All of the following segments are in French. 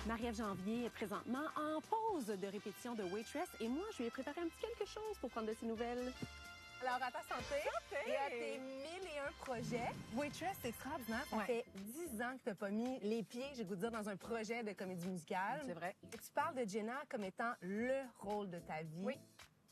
Marie-Ève Janvier est présentement en pause de répétition de Waitress et moi, je lui ai préparé un petit quelque chose pour prendre de ses nouvelles. Alors, à ta santé et à tes 1001 projets. Waitress, c'est extraordinaire. Ça fait 10 ans que t'as pas mis les pieds, j'ai goût de dire, dans un projet de comédie musicale. C'est vrai. Et tu parles de Jenna comme étant le rôle de ta vie. Oui.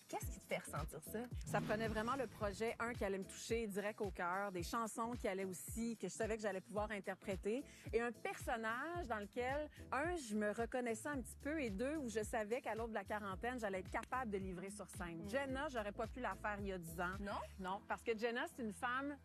Qu'est-ce qui te fait ressentir ça? Ça prenait vraiment le projet, qui allait me toucher direct au cœur, des chansons qui allaient aussi, que je savais que j'allais pouvoir interpréter, et un personnage dans lequel, je me reconnaissais un petit peu, et deux, où je savais qu'à l'aube de la quarantaine, j'allais être capable de livrer sur scène. Jenna, j'aurais pas pu la faire il y a 10 ans. Non? Non, parce que Jenna, c'est une femme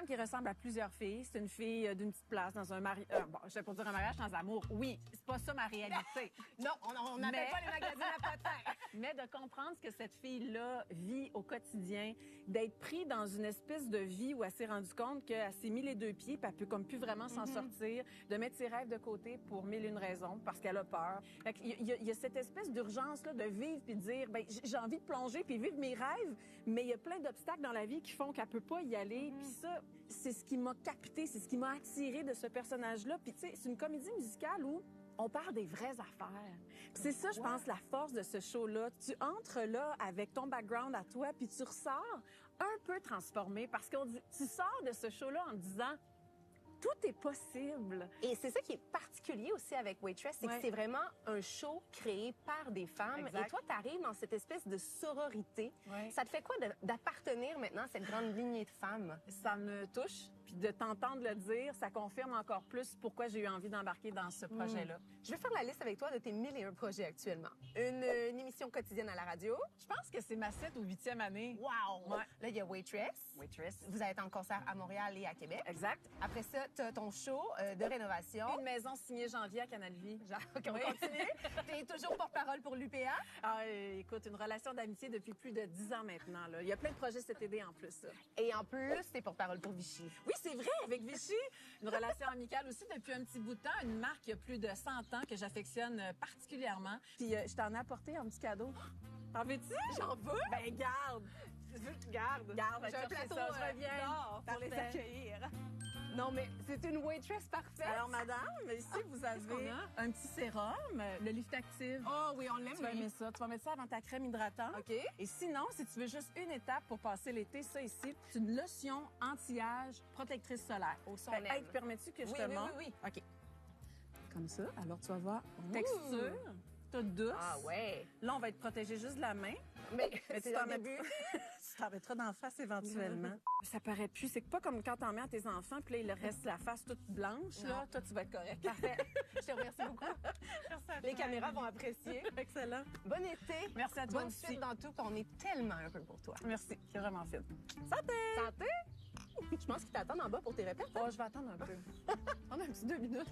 qui ressemble à plusieurs filles. C'est une fille d'une petite place dans un mariage. Je vais pas dire un mariage sans amour. Oui, c'est pas ça ma réalité. Non, on n'appelle pas les magazines à potins. Mais de comprendre ce que cette fille-là vit au quotidien, d'être pris dans une espèce de vie où elle s'est rendue compte qu'elle s'est mis les deux pieds, puis elle peut comme plus vraiment s'en sortir, de mettre ses rêves de côté pour mille une raisons, parce qu'elle a peur. Fait qu'il y a cette espèce d'urgence-là de vivre puis de dire, j'ai envie de plonger puis vivre mes rêves, mais il y a plein d'obstacles dans la vie qui font qu'elle peut pas y aller. Puis ça, c'est ce qui m'a capté, c'est ce qui m'a attiré de ce personnage-là. Puis tu sais, c'est une comédie musicale où on parle des vraies affaires. C'est ça, je pense, la force de ce show-là. Tu entres là avec ton background à toi, puis tu ressors un peu transformé parce qu'on dit, tu sors de ce show-là en disant, tout est possible. Et c'est ça qui est particulier aussi avec Waitress, c'est que c'est vraiment un show créé par des femmes. Exact. Et toi, t'arrives dans cette espèce de sororité. Ouais. Ça te fait quoi d'appartenir maintenant à cette grande lignée de femmes? Ça me touche. Puis de t'entendre le dire, ça confirme encore plus pourquoi j'ai eu envie d'embarquer dans ce projet-là. Je vais faire la liste avec toi de tes 1001 projets actuellement. Une émission quotidienne à la radio. Je pense que c'est ma 7e ou 8e année. Wow! Ouais. Là, il y a Waitress. Waitress. Vous allez être en concert à Montréal et à Québec. Exact. Après ça, t'as ton show de rénovation. Une maison signée Janvier à Canal Vie. OK, on continue. T'es toujours porte-parole pour l'UPA. Ah, écoute, une relation d'amitié depuis plus de 10 ans maintenant. Là. Il y a plein de projets cet été en plus. Ça. Et en plus, t'es porte-parole pour Vichy. Oui, c'est vrai, avec Vichy. Une relation amicale aussi depuis un petit bout de temps. Une marque qui a plus de 100 ans que j'affectionne particulièrement. Puis je t'en ai apporté un petit cadeau. T'en veux-tu? J'en veux? Ben garde. Tu veux que tu gardes? Garde, J'ai un plateau, ça, je reviens d'or pour les accueillir. Non, mais c'est une Waitress parfaite. Alors, madame, ici, vous avez un petit sérum, le Lift Active. Oh oui, on l'aime, Tu vas aimer ça. Tu vas mettre ça avant ta crème hydratante. OK. Et sinon, si tu veux juste une étape pour passer l'été, ça ici, c'est une lotion anti-âge protectrice solaire. Au son Fait, aime. hey, permets-tu que je te oui, montre? oui. OK. Comme ça. Alors, tu vas voir texture, toute douce. Ah ouais. Là, on va être protégé juste de la main. Mais Mais c'est tu t'en le début. tu t'en mettras d'en face éventuellement. Ça paraît plus. C'est pas comme quand t'en mets à tes enfants, puis là, il leur reste la face toute blanche. Là, toi, tu vas être correct. Parfait. Je te remercie beaucoup. Merci à Les toi. caméras vont apprécier. Excellent. Bon été. Merci à toi Bonne aussi. suite dans tout. On est tellement heureux pour toi. Merci. C'est vraiment fait. Santé! Santé. Je pense qu'ils t'attendent en bas pour tes répètes. Oh, je vais attendre un peu. On a un petit 2 minutes.